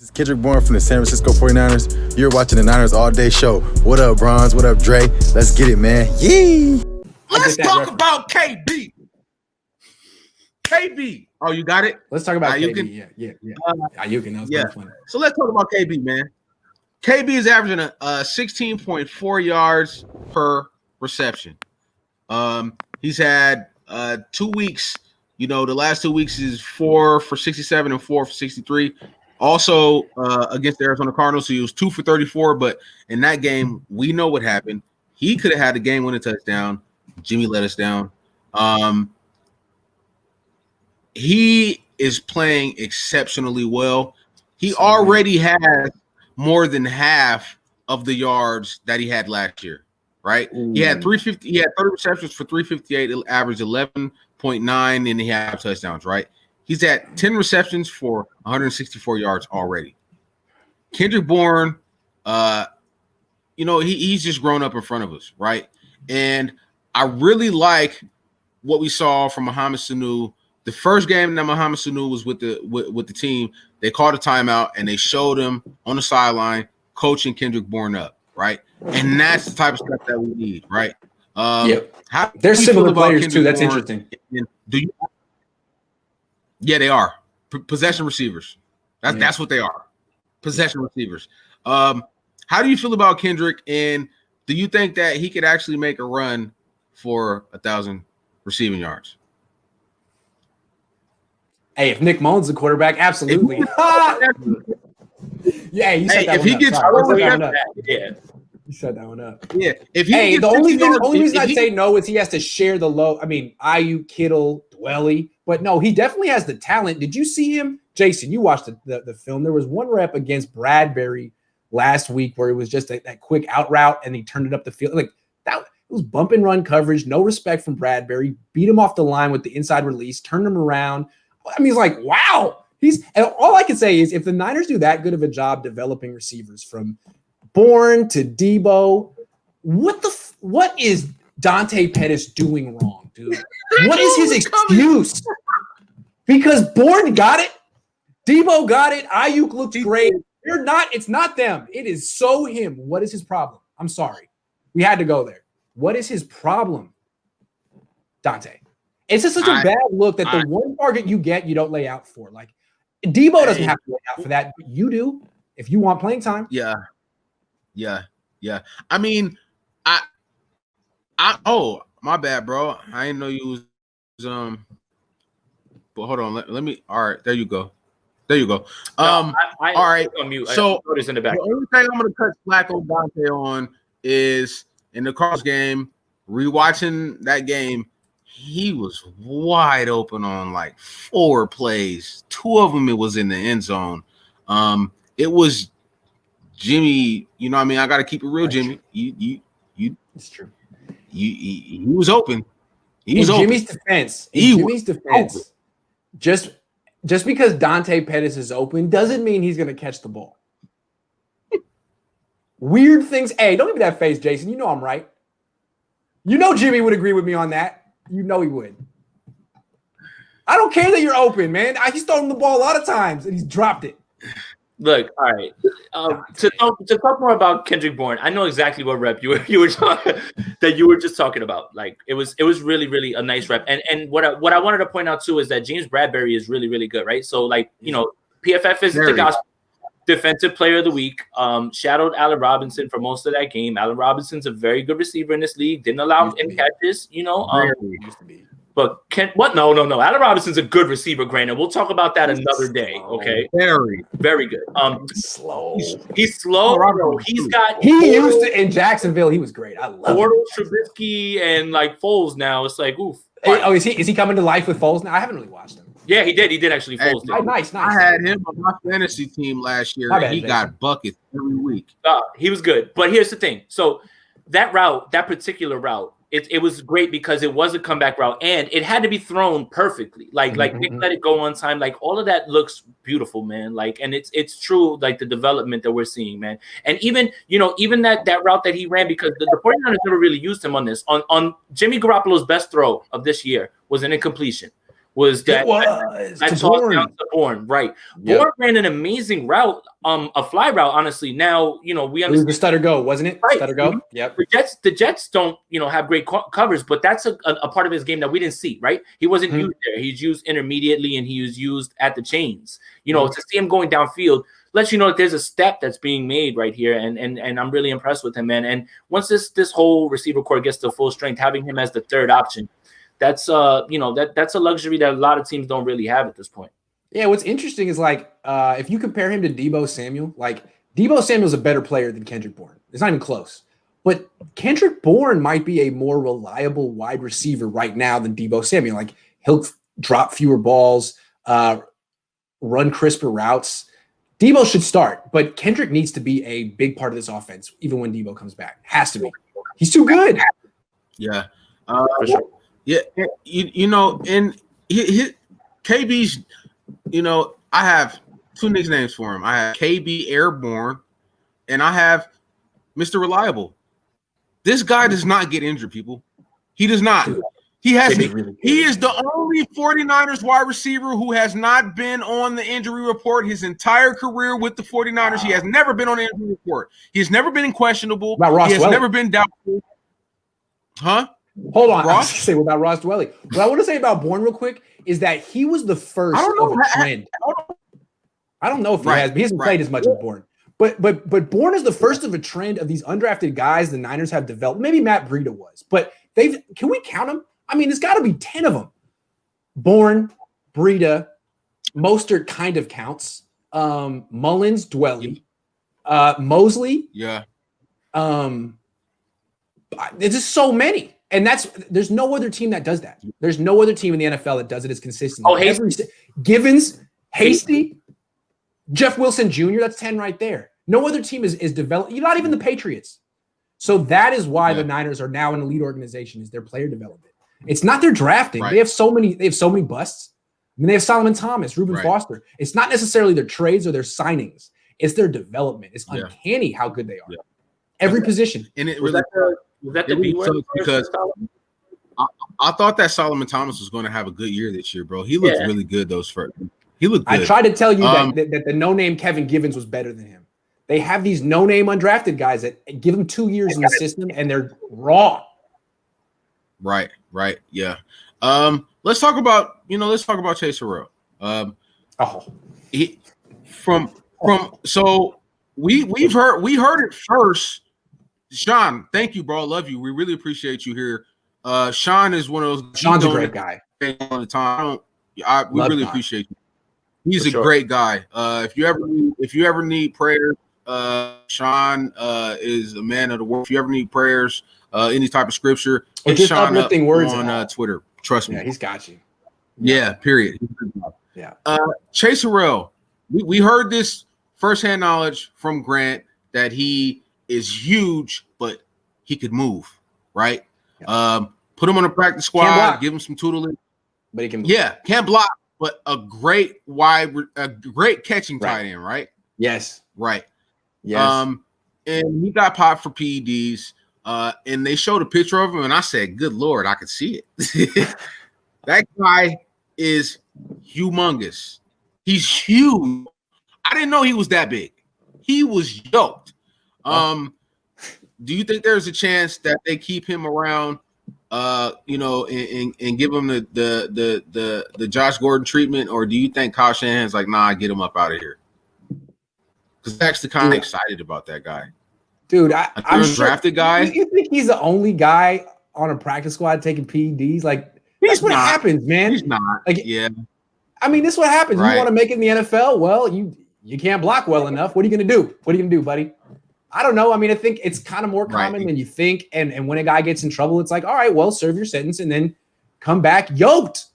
This is Kendrick Bourne from the San Francisco 49ers. You're watching the Niners All Day Show. What up, Bronze? What up, Dre? Let's get it, man. Yee! Let's talk about KB. KB. Oh, you got it? Let's talk about Ayukin? KB. Yeah. Ayukin, that was Yeah. funny. So let's talk about KB, man. KB is averaging a 16.4 yards per reception. He's had 2 weeks. You know, the last 2 weeks is 4 for 67 and 4 for 63. Also, against the Arizona Cardinals, he was 2 for 34. But in that game, we know what happened. He could have had a game-winning touchdown. Jimmy let us down. He is playing exceptionally well. He already has more than half of the yards that he had last year, right? Ooh. He had 350. He had 30 receptions for 358. It averaged 11.9, and he had touchdowns, right? He's at 10 receptions for 164 yards already. Kendrick Bourne, he's just grown up in front of us, right? And I really like what we saw from Mohamed Sanu. The first game that Mohamed Sanu was with the team, they called a timeout and they showed him on the sideline coaching Kendrick Bourne up, right? And that's the type of stuff that we need, right? They're similar players too. That's Bourne? Interesting. Yeah, they are possession receivers. That's what they are, possession receivers. How do you feel about Kendrick? And do you think that he could actually make a run for 1,000 receiving yards? Hey, if Nick Mullins is the quarterback, absolutely. Yeah, you said that if he gets you set that one up. Yeah. If he the only reason I'd say no is he has to share the load. I mean, Ayuk, Kittle, Dwelly, but no, he definitely has the talent. Did you see him, Jason? You watched the film. There was one rep against Bradbury last week where it was just that quick out route and he turned it up the field. Like that, it was bump and run coverage, no respect from Bradbury. Beat him off the line with the inside release, turned him around. I mean, it's like, wow. And all I can say is if the Niners do that good of a job developing receivers from Bourne to Debo, what is Dante Pettis doing wrong, dude? What is his excuse? Because Bourne got it, Debo got it, Ayuk looked great. It's not them. It is so him. What is his problem? I'm sorry. We had to go there. What is his problem, Dante? It's just such a bad look that the one target you get, you don't lay out for. Like Debo doesn't have to lay out for that, but you do if you want playing time. Yeah. I mean, oh, my bad, bro. I didn't know you was but hold on, let me. All right, there you go. All right. On mute. So notice in the back. The only thing I'm gonna cut slack on Dante on is in the Cardinals game, rewatching that game. He was wide open on like 4 plays. 2 of them, it was in the end zone. It was Jimmy. You know what I mean? I got to keep it real, Jimmy. You. It's true. He was open. Jimmy's defense. Just because Dante Pettis is open doesn't mean he's going to catch the ball. Weird things. Hey, don't give me that face, Jason. You know I'm right. You know Jimmy would agree with me on that. You know he would. I don't care that you're open, man. He's thrown the ball a lot of times and he's dropped it. Look, all right. To talk more about Kendrick Bourne, I know exactly what rep you were talking that you were just talking about. Like it was really, really a nice rep. And what I wanted to point out too is that James Bradbury is really, really good, right? So like PFF is the guy's defensive player of the week. Shadowed Allen Robinson for most of that game. Allen Robinson's a very good receiver in this league. Didn't allow any catches, But No. Allen Robinson's a good receiver, granted. We'll talk about that another day. Okay. Very, very good. Slow. He's slow. He used to in Jacksonville. He was great. I love Bortles, Trubisky, and like Foles now. It's like oof. Oh, is he coming to life with Foles now? I haven't really watched him. Yeah, he did actually. Foles did. Nice. I had him on my fantasy team last year. He got buckets every week. He was good. But here's the thing. So that particular route, it was great because it was a comeback route and it had to be thrown perfectly. Like Nick let it go on time. Like all of that looks beautiful, man. Like, and it's true, like the development that we're seeing, man. And even that route that he ran, because the 49ers never really used him on this. On Jimmy Garoppolo's best throw of this year was an incompletion. was that Bourne. down to Bourne, right? Yep. Bourne ran an amazing route, a fly route. Honestly, now we understand. It was the stutter go, wasn't it? Right. Stutter go. Yep. The Jets don't have great covers, but that's a part of his game that we didn't see. Right, he wasn't used there. He's used intermediately, and he was used at the chains. To see him going downfield lets you know that there's a step that's being made right here, and I'm really impressed with him, man. And once this whole receiver core gets to full strength, having him as the third option, that's that's a luxury that a lot of teams don't really have at this point. Yeah, what's interesting is if you compare him to Deebo Samuel, Deebo Samuel's a better player than Kendrick Bourne. It's not even close. But Kendrick Bourne might be a more reliable wide receiver right now than Deebo Samuel. He'll drop fewer balls, run crisper routes. Deebo should start, but Kendrick needs to be a big part of this offense, even when Deebo comes back. Has to be. He's too good. Yeah. For sure. Yeah. And KB's, I have two nicknames for him. I have KB Airborne, and I have Mr. Reliable. This guy does not get injured, people. He does not. Dude, he is the only 49ers wide receiver who has not been on the injury report his entire career with the 49ers. Wow. He has never been on the injury report. He has never been in questionable. He has never been doubtful. Huh? Hold on. Ross? I was going to say about Ross Dwelly. What I want to say about Bourne real quick is that he was the first of a trend. I don't know if he has, but he hasn't played as much as Bourne. But Bourne is the first of a trend of these undrafted guys the Niners have developed. Maybe Matt Breida was, but can we count them? I mean, there's got to be 10 of them. Bourne, Breida, Mostert kind of counts. Mullins, Dwelly, Mosley. Yeah. There's just so many. And there's no other team that does that. There's no other team in the NFL that does it as consistently. Oh, Hasty. Givens, Hasty, Jeff Wilson Jr., that's 10 right there. No other team is developed. Not even the Patriots. So that is why the Niners are now an elite organization, is their player development. It's not their drafting. Right. They have so many busts. I mean, they have Solomon Thomas, Reuben Foster. It's not necessarily their trades or their signings. It's their development. It's uncanny how good they are. Yeah. Every position. And it was that the B word? Because I thought that Solomon Thomas was going to have a good year this year, bro. He looked really good those first. He looked good. I tried to tell you that the no-name Kevin Givens was better than him. They have these no-name undrafted guys that give them 2 years in the system, and they're raw. Right. Yeah. Let's talk about Chase Harrell. So we heard it first. Sean, thank you, bro. I love you. We really appreciate you here. Sean is one of those. Sean's a great guy. All the time. We really appreciate you. He's a great guy. If you ever need prayer, Sean is a man of the word. If you ever need prayers, any type of scripture, it's Sean uplifting words on Twitter. Trust me. Yeah, he's got you. Yeah, period. Yeah. Chase Harrell, we heard this firsthand knowledge from Grant that he is huge, but he could move, right? Yeah. Put him on a practice squad, give him some tutelage. But he can move. Yeah, can't block, but a great catching tight end, right? Yes. Right. Yes. And he got popped for PEDs. And they showed a picture of him, and I said, good Lord, I could see it. That guy is humongous. He's huge. I didn't know he was that big. He was yoked. Do you think there's a chance that they keep him around, and give him the Josh Gordon treatment, or do you think Kyle Shanahan's like, nah, get him up out of here? Because I'm actually kind of excited about that guy. Dude, I'm sure, drafted guy. You think he's the only guy on a practice squad taking PEDs? That's what happens, man. He's not. I mean, this is what happens. Right. You want to make it in the NFL? Well, you can't block well enough. What are you going to do? What are you going to do, buddy? I don't know. I mean, I think it's kind of more common than you think. And when a guy gets in trouble, it's like, all right, well, serve your sentence and then come back yoked,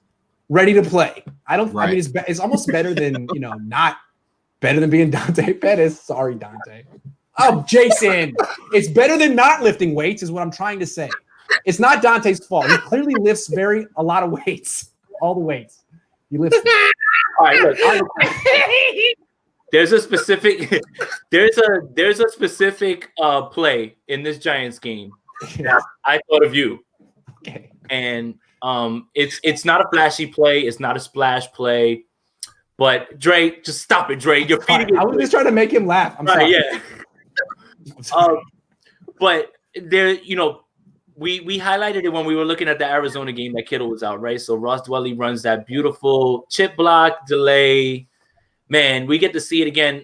ready to play. I mean, it's almost better than, not better than being Dante Pettis. Sorry, Dante. Oh, Jason, it's better than not lifting weights is what I'm trying to say. It's not Dante's fault. He clearly lifts a lot of weights, all the weights. He lifts. All right, look. There's a specific play in this Giants game. Yeah. I thought of you. Okay. And It's not a flashy play. It's not a splash play. But Dre, just stop it, Dre. You're feeding it. I was just trying to make him laugh. I'm sorry. Yeah. But there, we highlighted it when we were looking at the Arizona game that Kittle was out, right? So Ross Dwelley runs that beautiful chip block delay. Man, we get to see it again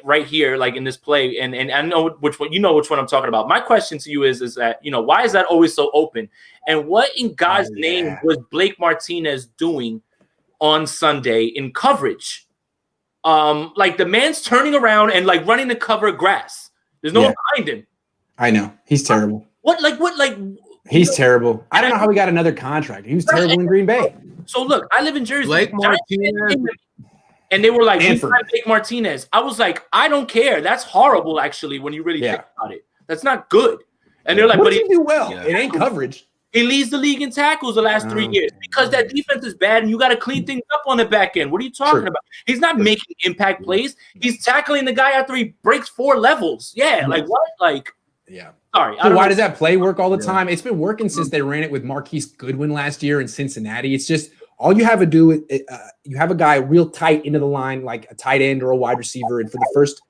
right here, like in this play. And I know which one, which one I'm talking about. My question to you is that, why is that always so open? And what in God's name was Blake Martinez doing on Sunday in coverage? Like the man's turning around and like running to cover grass. There's no one behind him. I know. He's terrible. What? He's terrible. I don't know how he got another contract. He was terrible in Green Bay. So look, I live in Jersey. Blake Martinez. And they were like, we signed Blake Martinez. I was like, I don't care. That's horrible, actually, when you really think about it. That's not good. And they're like, but he do well. Yeah. It ain't coverage. He leads the league in tackles the last 3 years because that defense is bad and you got to clean things up on the back end. What are you talking about? He's not making impact plays. He's tackling the guy after he breaks 4 levels. Yeah, like what? Like, sorry. So why does that play work all the time? It's been working since they ran it with Marquise Goodwin last year in Cincinnati. It's just all you have to do is you have a guy real tight into the line, like a tight end or a wide receiver, and for the first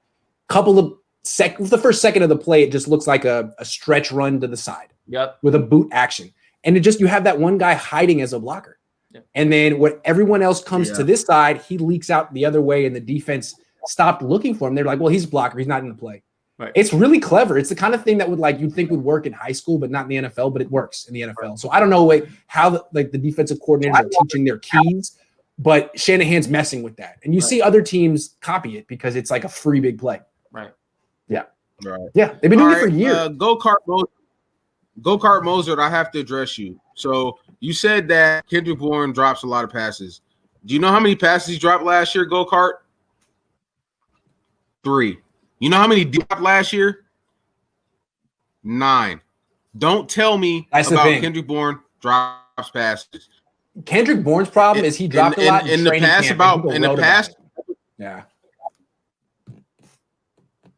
second of the play, it just looks like a stretch run to the side. Yep. With a boot action. And you have that one guy hiding as a blocker. Yep. And then when everyone else comes to this side, he leaks out the other way and the defense stopped looking for him. They're like, well, he's a blocker. He's not in the play. Right. It's really clever. It's the kind of thing that you'd think would work in high school, but not in the NFL, but it works in the NFL. Right. So I don't know how the defensive coordinators are teaching their keys, but Shanahan's messing with that. And you see other teams copy it because it's like a free big play. Right. Yeah. Right. Yeah. They've been doing it for years. Go-Kart Mozart, I have to address you. So you said that Kendrick Bourne drops a lot of passes. Do you know how many passes he dropped last year, Go-Kart? 3. You know how many dropped last year? 9. Don't tell me about Kendrick Bourne drops passes. Kendrick Bourne's problem is he dropped a lot in the past. Yeah.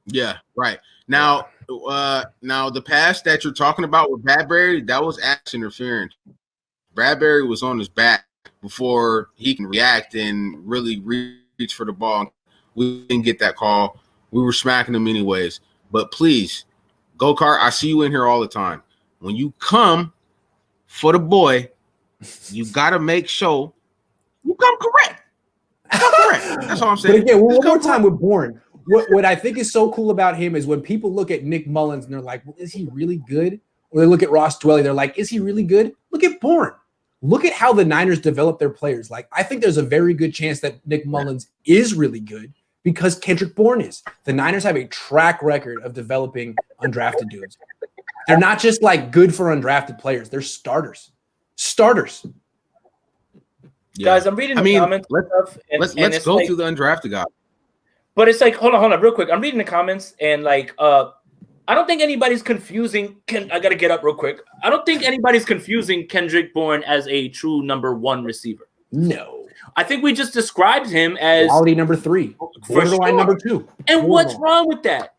Yeah, right. Now the pass that you're talking about with Bradbury, that was ass interference. Bradbury was on his back before he can react and really reach for the ball. We didn't get that call. We were smacking him anyways. But please, Go-Kart, I see you in here all the time. When you come for the boy, you got to make sure you come correct. That's all I'm saying. But again, one more time with Bourne. What I think is so cool about him is when people look at Nick Mullins and they're like, well, is he really good? Or they look at Ross Dwelley, they're like, is he really good? Look at Bourne. Look at how the Niners develop their players. Like, I think there's a very good chance that Nick Mullins is really good because Kendrick Bourne is. The Niners have a track record of developing undrafted dudes. They're not just like good for undrafted players. They're starters. Yeah. Guys, I'm reading the comments. Let's go through the undrafted guy. But it's like, hold on, real quick. I'm reading the comments and like, I don't think anybody's confusing. I got to get up real quick. I don't think anybody's confusing Kendrick Bourne as a true number 1 receiver. No. I think we just described him as quality number 3, borderline number 2. And what's wrong with that?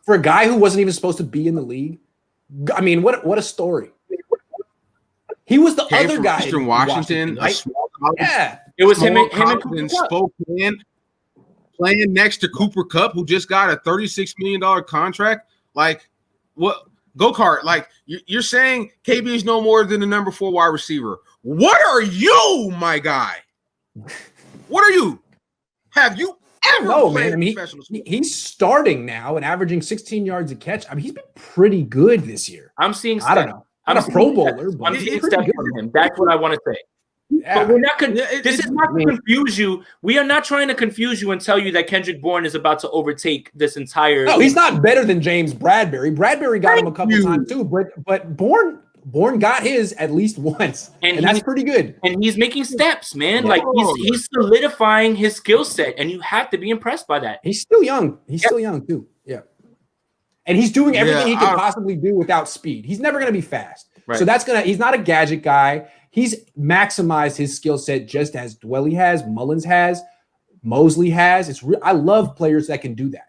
For a guy who wasn't even supposed to be in the league, I mean, what a story. He was the other guy. Eastern Washington, right? a small college. Yeah, it was him and Cooper Spokane. Playing next to Cooper Kupp, who just got a $36 million contract. Like, what? Go-Kart, like, you're saying KB is no more than the number 4 wide receiver. What are you, my guy? What are you? Have you ever played professional sports? He's starting now and averaging 16 yards a catch. I mean, he's been pretty good this year. I'm seeing I don't know. I'm a Pro Bowler, but I'm seeing steps from him. That's what I want to say. Yeah. But we're not. This is not to confuse you. We are not trying to confuse you and tell you that Kendrick Bourne is about to overtake this entire. No, he's not better than James Bradbury. Bradbury got him a couple times too, but Bourne got his at least once, and that's pretty good. And he's making steps, man. Like he's solidifying his skill set, and you have to be impressed by that. He's still young. He's still young too. Yeah, and he's doing everything he can possibly do without speed. He's never going to be fast, so he's not a gadget guy. He's maximized his skill set just as Dwelley has, Mullins has, Mosley has. I love players that can do that.